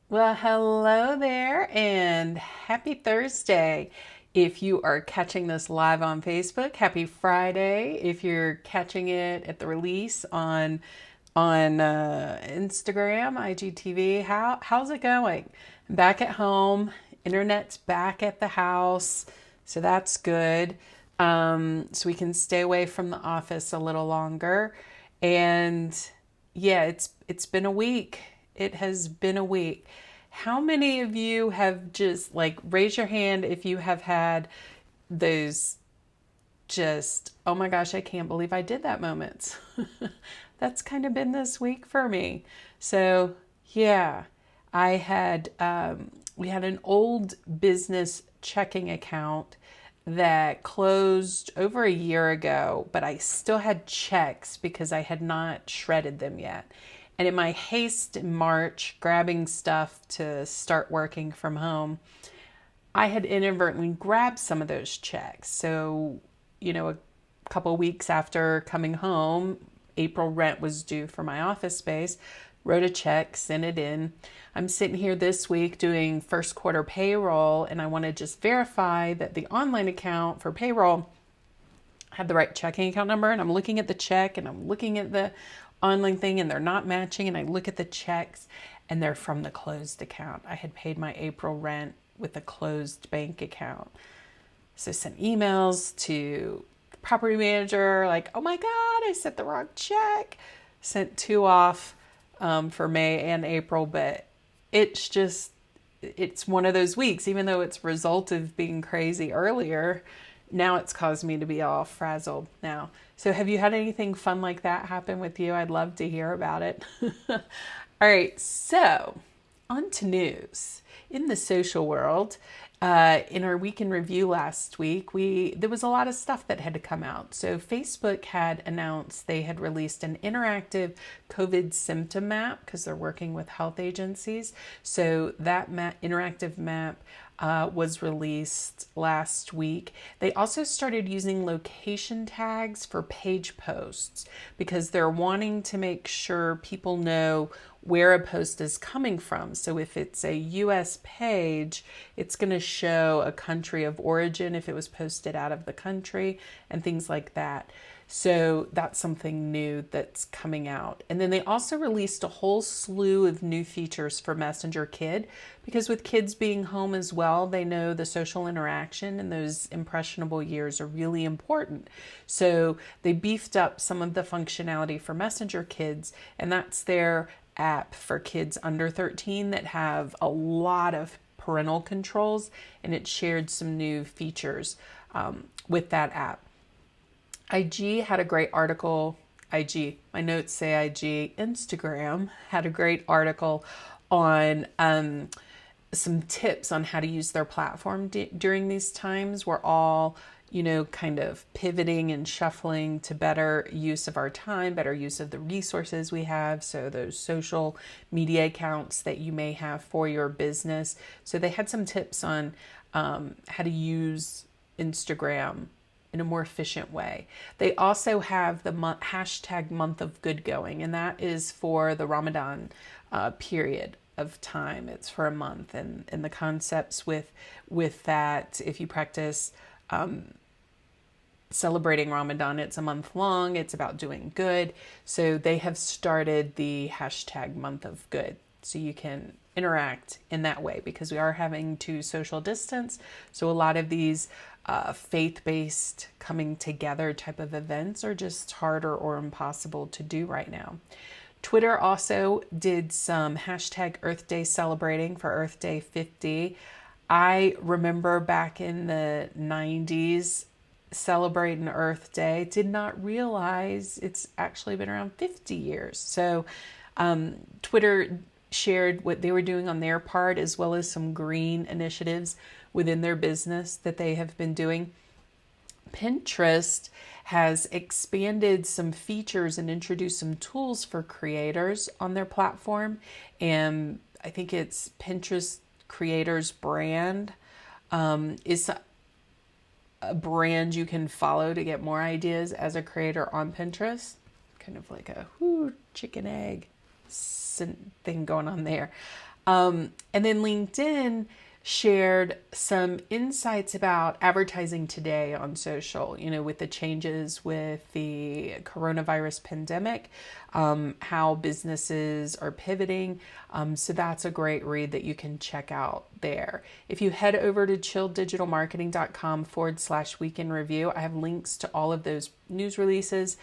Well, hello there and happy Thursday. If you are catching this live on Facebook, happy Friday. If you're catching it at the release on Instagram, IGTV, how's it going? I'm back at home. Internet's back at the house, so that's good. So we can stay away from the office a little longer. And yeah, it's been a week. It has been a week. How many of you have just like raise your hand if you have had those just, oh my gosh, I can't believe I did that moments? That's kind of been this week for me. So, yeah, we had an old business checking account that closed over a year ago, but I still had checks because I had not shredded them yet. And in my haste in March, grabbing stuff to start working from home, I had inadvertently grabbed some of those checks. So, a couple of weeks after coming home, April rent was due for my office space, wrote a check, sent it in. I'm sitting here this week doing first quarter payroll, and I want to just verify that the online account for payroll had the right checking account number. And I'm looking at the check and I'm looking at the online thing, and they're not matching. And I look at the checks and they're from the closed account. I had paid my April rent with a closed bank account. So I sent emails to the property manager like, oh my God, I sent the wrong check. Sent two off for May and April, but it's just, it's one of those weeks, even though it's a result of being crazy earlier, now it's caused me to be all frazzled now. So have you had anything fun like that happen with you? I'd love to hear about it. All right, so on to news. In the social world, in our week in review last week, there was a lot of stuff that had to come out. So Facebook had announced they had released an interactive COVID symptom map because they're working with health agencies. So that interactive map was released last week. They also started using location tags for page posts because they're wanting to make sure people know where a post is coming from. So if it's a US page, it's going to show a country of origin if it was posted out of the country and things like that. So that's something new that's coming out. And then they also released a whole slew of new features for Messenger Kid because with kids being home as well, they know the social interaction and those impressionable years are really important. So they beefed up some of the functionality for Messenger Kids, and that's their app for kids under 13 that have a lot of parental controls, and it shared some new features with that app. IG had a great article. IG, my notes say IG. Instagram had a great article on some tips on how to use their platform during these times. We're all, kind of pivoting and shuffling to better use of our time, better use of the resources we have. So those social media accounts that you may have for your business. So they had some tips on how to use Instagram in a more efficient way. They also have the hashtag month of good going, and that is for the Ramadan period of time. It's for a month, and the concepts with that, if you practice celebrating Ramadan, it's a month long. It's about doing good. So they have started the hashtag month of good, so you can interact in that way because we are having to social distance. So a lot of these faith-based coming together type of events are just harder or impossible to do right now. Twitter also did some hashtag Earth Day celebrating for Earth Day 50. I remember back in the 90s celebrating Earth Day, did not realize it's actually been around 50 years. So Twitter shared what they were doing on their part, as well as some green initiatives within their business that they have been doing. Pinterest has expanded some features and introduced some tools for creators on their platform. And I think it's Pinterest Creators Brand is a brand you can follow to get more ideas as a creator on Pinterest. Kind of like a chicken egg thing going on there. And then LinkedIn shared some insights about advertising today on social, with the changes with the coronavirus pandemic, how businesses are pivoting. So that's a great read that you can check out there. If you head over to chilldigitalmarketing.com/weekend review, I have links to all of those news releases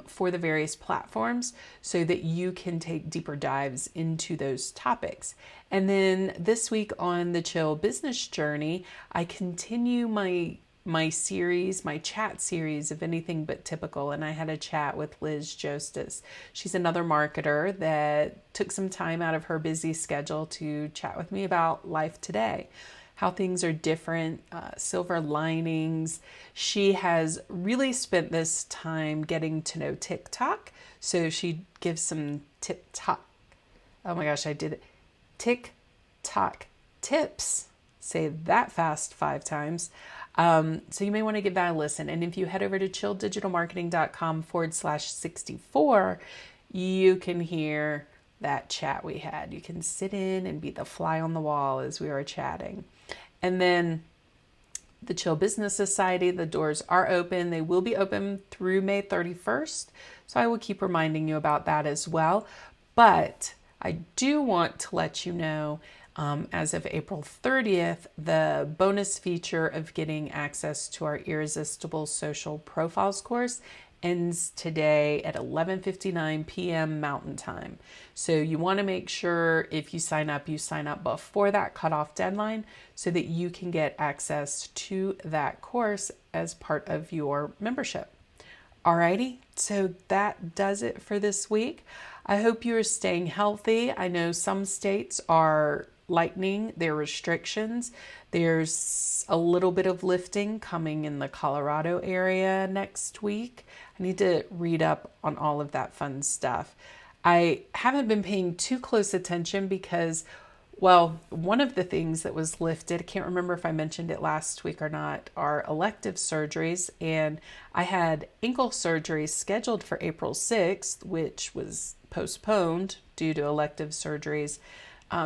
for the various platforms so that you can take deeper dives into those topics. And then this week on the Chill Business Journey, I continue my series, my chat series of Anything But Typical, and I had a chat with Liz Jostes. She's another marketer that took some time out of her busy schedule to chat with me about life today, how things are different, silver linings. She has really spent this time getting to know TikTok, so she gives some TikTok. Oh my gosh, I did it. TikTok tips. Say that fast 5 times. So you may want to give that a listen. And if you head over to chilldigitalmarketing.com/64, you can hear that chat we had. You can sit in and be the fly on the wall as we were chatting. And then the Chill Business Society, the doors are open. They will be open through May 31st. So I will keep reminding you about that as well. But I do want to let you know, as of April 30th, the bonus feature of getting access to our Irresistible Social Profiles course ends today at 11:59 p.m. Mountain Time. So you want to make sure if you sign up before that cutoff deadline so that you can get access to that course as part of your membership. Alrighty, so that does it for this week. I hope you are staying healthy. I know some states are lightening their restrictions. There's a little bit of lifting coming in the Colorado area next week. I need to read up on all of that fun stuff. I haven't been paying too close attention because, well, one of the things that was lifted, I can't remember if I mentioned it last week or not, are elective surgeries. And I had ankle surgery scheduled for April 6th, which was postponed due to elective surgeries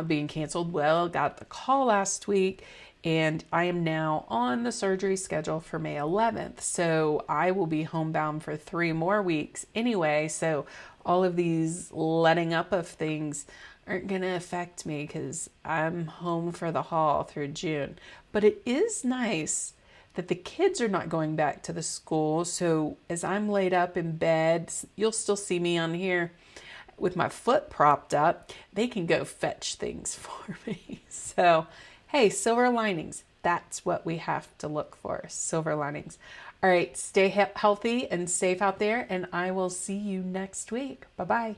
being canceled. Well, got the call last week and I am now on the surgery schedule for May 11th. So I will be homebound for 3 more weeks anyway. So all of these letting up of things aren't going to affect me because I'm home for the haul through June. But it is nice that the kids are not going back to the school. So as I'm laid up in bed, you'll still see me on here with my foot propped up. They can go fetch things for me. So, hey, silver linings. That's what we have to look for, silver linings. All right, stay healthy and safe out there, and I will see you next week. Bye-bye.